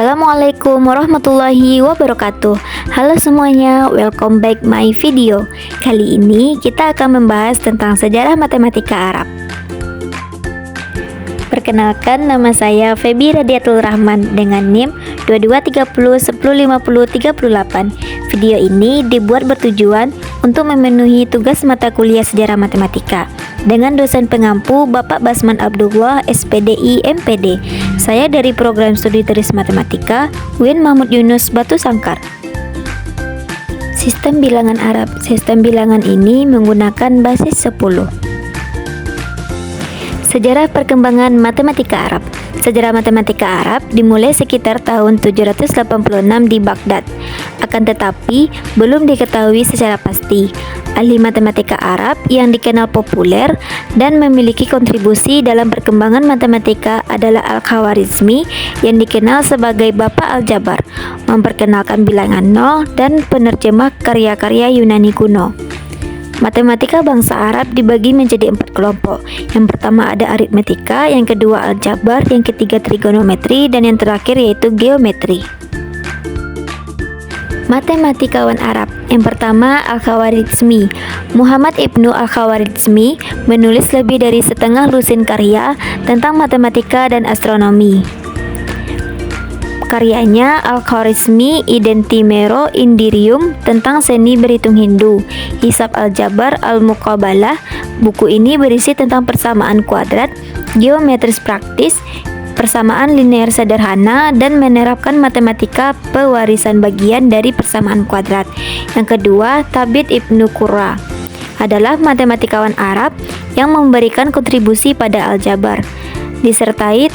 Assalamualaikum warahmatullahi wabarakatuh. Halo semuanya, welcome back my video. Kali ini kita akan membahas tentang sejarah matematika Arab. Perkenalkan, nama saya Febi Radiatul Rahman dengan NIM 2230105038. Video ini dibuat bertujuan untuk memenuhi tugas mata kuliah sejarah matematika dengan dosen pengampu Bapak Basman Abdullah, SPDI MPD. Saya dari program studi tulis matematika UIN Mahmud Yunus Batu Sangkar. Sistem bilangan Arab. Sistem bilangan ini menggunakan basis 10. Sejarah perkembangan matematika Arab. Sejarah matematika Arab dimulai sekitar tahun 786 di Baghdad. Akan tetapi, belum diketahui secara pasti. Ahli matematika Arab yang dikenal populer dan memiliki kontribusi dalam perkembangan matematika adalah Al-Khawarizmi yang dikenal sebagai Bapak Aljabar, memperkenalkan bilangan nol dan penerjemah karya-karya Yunani kuno. Matematika bangsa Arab dibagi menjadi 4 kelompok. Yang pertama ada aritmetika, yang kedua aljabar, yang ketiga trigonometri, dan yang terakhir yaitu geometri. Matematikawan Arab. Yang pertama Al-Khawarizmi. Muhammad Ibnu Al-Khawarizmi menulis lebih dari setengah lusin karya tentang matematika dan astronomi. Karyanya Al-Khawarizmi Identimero Indirium tentang seni berhitung Hindu, Hisab Aljabar Al-Muqabalah. Buku ini berisi tentang persamaan kuadrat, geometris praktis, persamaan linear sederhana, dan menerapkan matematika pewarisan bagian dari persamaan kuadrat. Yang kedua, Thabit Ibnu Qurra adalah matematikawan Arab yang memberikan kontribusi pada aljabar. Disertasi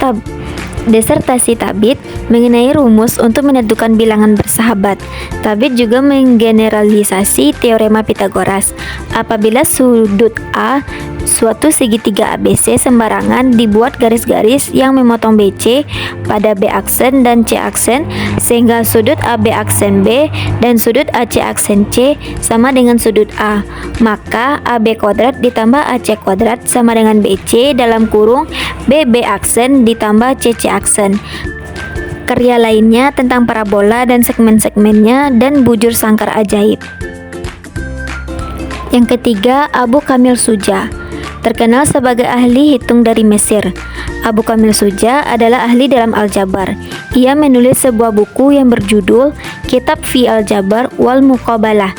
Thabit mengenai rumus untuk menentukan bilangan bersahabat. Thabit juga menggeneralisasi teorema Pythagoras. Apabila sudut A suatu segitiga ABC sembarangan, dibuat garis-garis yang memotong BC pada B aksen dan C aksen, sehingga sudut AB aksen B dan sudut AC aksen C sama dengan sudut A, maka AB kuadrat ditambah AC kuadrat sama dengan BC dalam kurung BB aksen ditambah CC aksen. Karya lainnya tentang parabola dan segmen-segmennya dan bujur sangkar ajaib. Yang ketiga, Abu Kamil Suja, terkenal sebagai ahli hitung dari Mesir. Abu Kamil Suja adalah ahli dalam aljabar. Ia menulis sebuah buku yang berjudul Kitab fi Aljabar wal Muqabalah.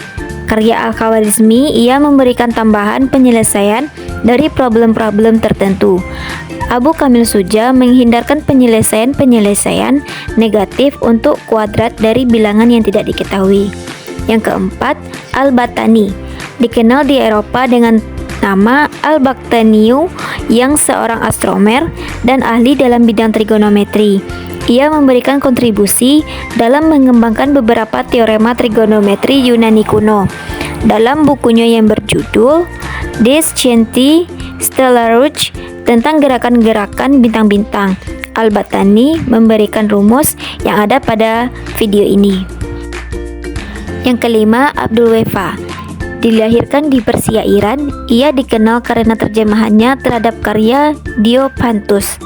Karya Al-Khawarizmi, ia memberikan tambahan penyelesaian dari problem-problem tertentu. Abu Kamil Suja menghindarkan penyelesaian negatif untuk kuadrat dari bilangan yang tidak diketahui. Yang keempat, Al-Battani, dikenal di Eropa dengan nama Al-Baktaniyu, yang seorang astronomer dan ahli dalam bidang trigonometri. Ia memberikan kontribusi dalam mengembangkan beberapa teorema trigonometri Yunani kuno. Dalam bukunya yang berjudul Descenti Stellaruch tentang gerakan-gerakan bintang-bintang, Al-Battani memberikan rumus yang ada pada video ini. Yang kelima, Abdul Weffa. Dilahirkan di Persia, Iran, ia dikenal karena terjemahannya terhadap karya Diopantus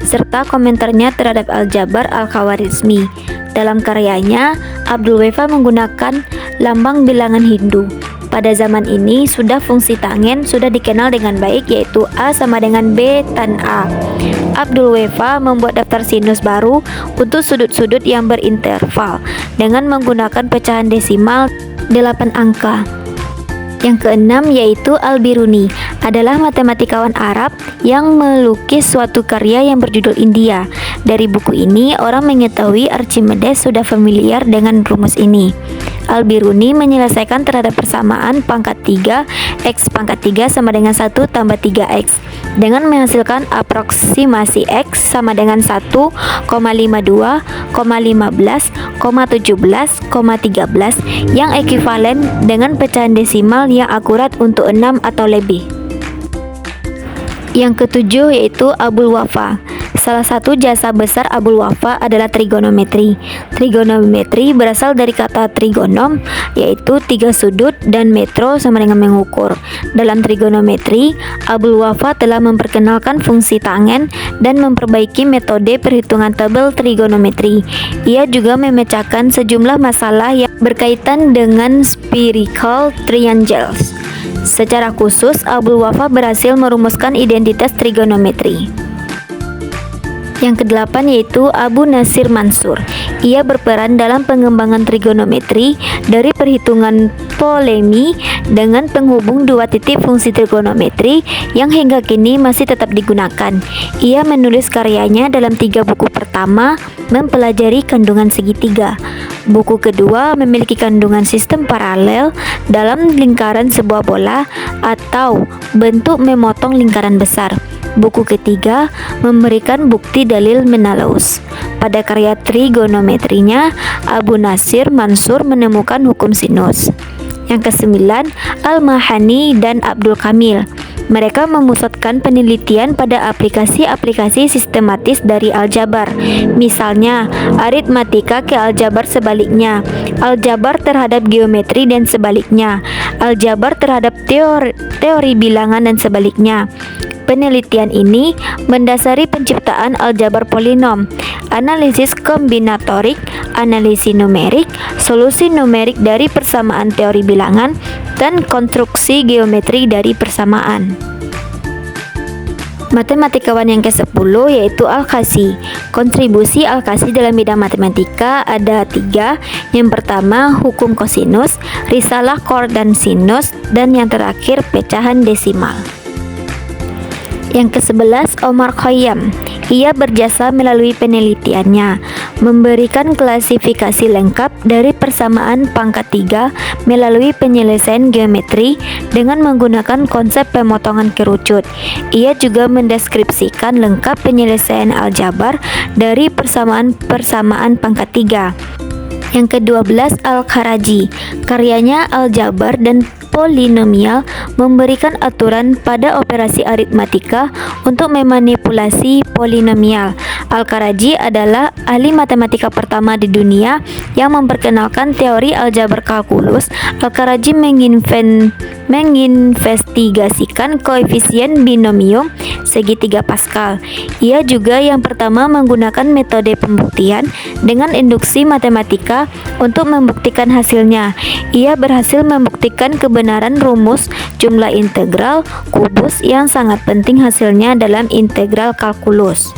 serta komentarnya terhadap aljabar Al-Khawarizmi. Dalam karyanya, Abdul Weffa menggunakan lambang bilangan Hindu. Pada zaman ini, fungsi tangen sudah dikenal dengan baik, yaitu A sama dengan B tan A. Abdul Weffa membuat daftar sinus baru untuk sudut-sudut yang berinterval dengan menggunakan pecahan desimal 8 angka. Yang keenam yaitu Al-Biruni, adalah matematikawan Arab yang melukis suatu karya yang berjudul India. Dari buku ini, orang mengetahui Archimedes sudah familiar dengan rumus ini. Al-Biruni menyelesaikan terhadap persamaan pangkat 3 X pangkat 3 sama dengan 1 tambah 3X dengan menghasilkan aproksimasi X sama dengan 1,52, 15, 17, 13 yang ekuivalen dengan pecahan desimal yang akurat untuk 6 atau lebih. Yang ketujuh yaitu Abul Wafa. Salah satu jasa besar Abul Wafa adalah trigonometri. Trigonometri berasal dari kata trigonom, yaitu tiga sudut, dan metro sama dengan mengukur. Dalam trigonometri, Abul Wafa telah memperkenalkan fungsi tangen dan memperbaiki metode perhitungan tabel trigonometri. Ia juga memecahkan sejumlah masalah yang berkaitan dengan spherical triangles. Secara khusus, Abul Wafa berhasil merumuskan identitas trigonometri. Yang kedelapan yaitu Abu Nasir Mansur. Ia berperan dalam pengembangan trigonometri dari perhitungan Ptolemy dengan penghubung dua titik fungsi trigonometri yang hingga kini masih tetap digunakan. Ia menulis karyanya dalam 3 buku pertama mempelajari kandungan segitiga. Buku kedua memiliki kandungan sistem paralel dalam lingkaran sebuah bola atau bentuk memotong lingkaran besar. Buku ketiga memberikan bukti dalil Menelaus. Pada karya trigonometrinya, Abu Nasir Mansur menemukan hukum sinus. Yang kesembilan, Al-Mahani dan Abdul Kamil. Mereka memusatkan penelitian pada aplikasi-aplikasi sistematis dari aljabar. Misalnya, aritmatika ke aljabar sebaliknya, aljabar terhadap geometri dan sebaliknya, aljabar terhadap teori bilangan dan sebaliknya. Penelitian ini mendasari penciptaan aljabar polinom, analisis kombinatorik, analisis numerik, solusi numerik dari persamaan teori bilangan, dan konstruksi geometri dari persamaan. Matematikawan yang ke-10 yaitu Al-Kazi. Kontribusi Al-Kazi dalam bidang matematika ada 3. Yang pertama, hukum kosinus, risalah chord dan sinus, dan yang terakhir pecahan desimal. Yang ke-11, Omar Khayyam. Ia berjasa melalui penelitiannya, memberikan klasifikasi lengkap dari persamaan pangkat 3 melalui penyelesaian geometri dengan menggunakan konsep pemotongan kerucut. Ia juga mendeskripsikan lengkap penyelesaian aljabar dari persamaan pangkat 3. Yang ke-12, Al-Kharaji. Karyanya Aljabar dan Polinomial memberikan aturan pada operasi aritmatika untuk memanipulasi polinomial. Al-Kharaji adalah ahli matematika pertama di dunia yang memperkenalkan teori aljabar kalkulus. Al-Kharaji menginvestigasikan koefisien binomium segitiga Pascal. Ia juga yang pertama menggunakan metode pembuktian dengan induksi matematika untuk membuktikan hasilnya. Ia berhasil membuktikan kebenaran rumus jumlah integral kubus yang sangat penting hasilnya dalam integral kalkulus.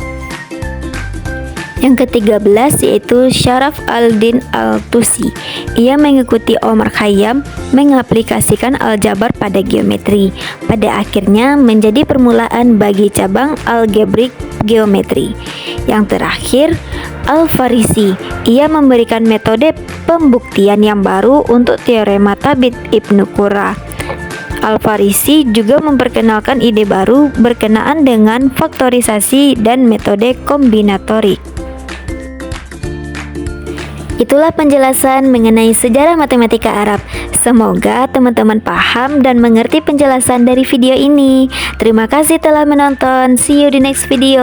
Yang ke-13 yaitu Syaraf al-Din al-Tusi. Ia mengikuti Omar Khayyam mengaplikasikan aljabar pada geometri. Pada akhirnya menjadi permulaan bagi cabang algebrik geometri. Yang terakhir, Al-Farisi. Ia memberikan metode pembuktian yang baru untuk teorema Tabit Ibnu Qurra. Al-Farisi juga memperkenalkan ide baru berkenaan dengan faktorisasi dan metode kombinatorik. Itulah penjelasan mengenai sejarah matematika Arab. Semoga teman-teman paham dan mengerti penjelasan dari video ini. Terima kasih telah menonton. See you di next video.